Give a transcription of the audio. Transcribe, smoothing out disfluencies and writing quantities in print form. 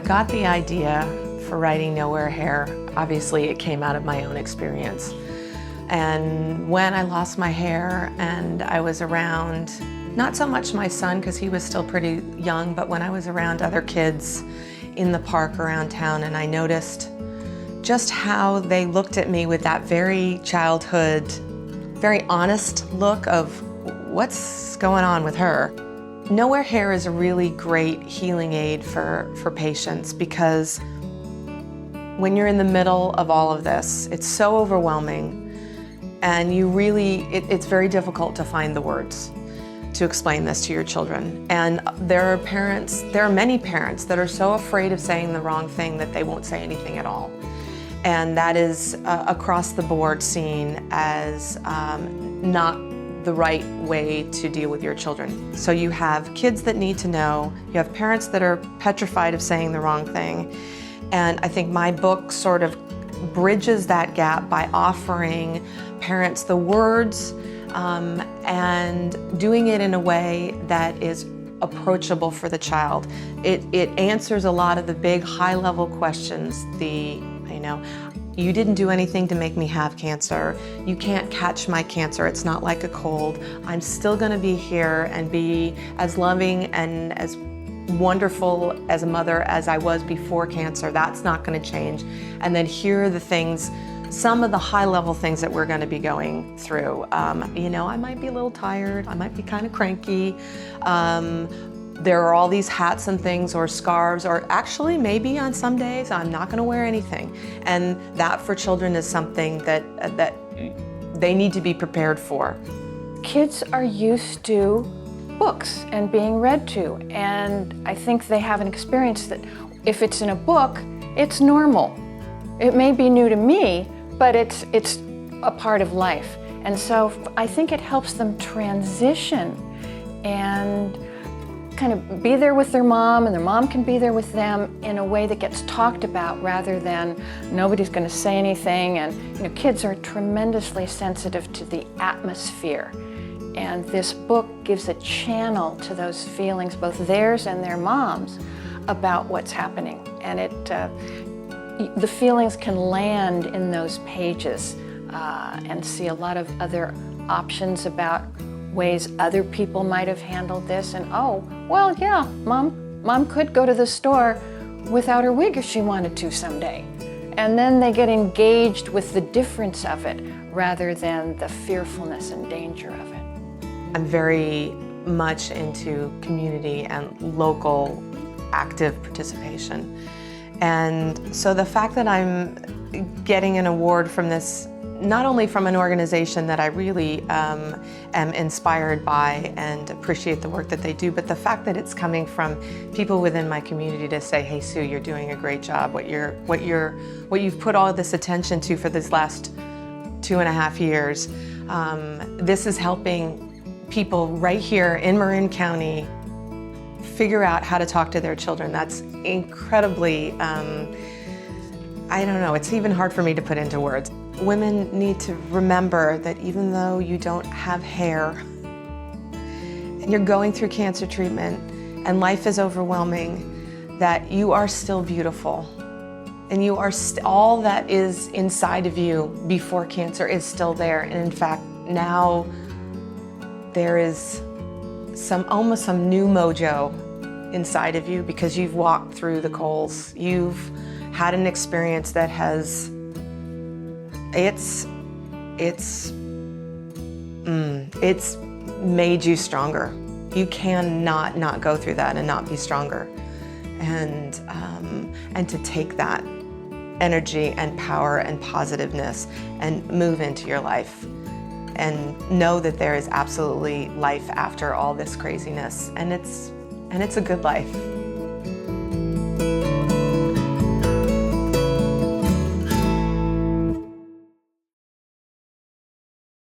got the idea for writing No Wear Hair. Obviously, it came out of my own experience. And when I lost my hair and I was around, not so much my son because he was still pretty young, but when I was around other kids in the park around town, and I noticed just how they looked at me with that very childhood, very honest look of what's going on with her. No Wear Hair is a really great healing aid for patients because when you're in the middle of all of this, it's so overwhelming and it's very difficult to find the words to explain this to your children. And there are many parents that are so afraid of saying the wrong thing that they won't say anything at all. And that is across the board seen as not the right way to deal with your children. So you have kids that need to know, you have parents that are petrified of saying the wrong thing, and I think my book sort of bridges that gap by offering parents the words and doing it in a way that is approachable for the child. It answers a lot of the big high-level questions, you didn't do anything to make me have cancer. You can't catch my cancer. It's not like a cold. I'm still going to be here and be as loving and as wonderful as a mother as I was before cancer. That's not going to change. And then here are the things, some of the high-level things that we're going to be going through. I might be a little tired. I might be kind of cranky. There are all these hats and things or scarves, or actually maybe on some days I'm not going to wear anything. And that for children is something that they need to be prepared for. Kids are used to books and being read to, and I think they have an experience that if it's in a book, it's normal. It may be new to me, but it's a part of life. And so I think it helps them transition and kind of be there with their mom, and their mom can be there with them in a way that gets talked about rather than nobody's going to say anything. And kids are tremendously sensitive to the atmosphere, and this book gives a channel to those feelings, both theirs and their mom's, about what's happening. And the feelings can land in those pages and see a lot of other options about ways other people might have handled this. And oh, well, yeah, mom could go to the store without her wig if she wanted to someday. And then they get engaged with the difference of it rather than the fearfulness and danger of it. I'm very much into community and local active participation. And so the fact that I'm getting an award from this, not only from an organization that I really am inspired by and appreciate the work that they do, but the fact that it's coming from people within my community to say, hey Sue, you're doing a great job. What you've put all this attention to for this last 2.5 years, this is helping people right here in Marin County figure out how to talk to their children. That's incredibly, I don't know, it's even hard for me to put into words. Women need to remember that even though you don't have hair and you're going through cancer treatment and life is overwhelming, that you are still beautiful. And you are all that is inside of you before cancer is still there. And in fact, now there is almost some new mojo inside of you because you've walked through the coals. You've had an experience that has, it's made you stronger. You cannot not go through that and not be stronger. And to take that energy and power and positiveness and move into your life and know that there is absolutely life after all this craziness, and it's a good life.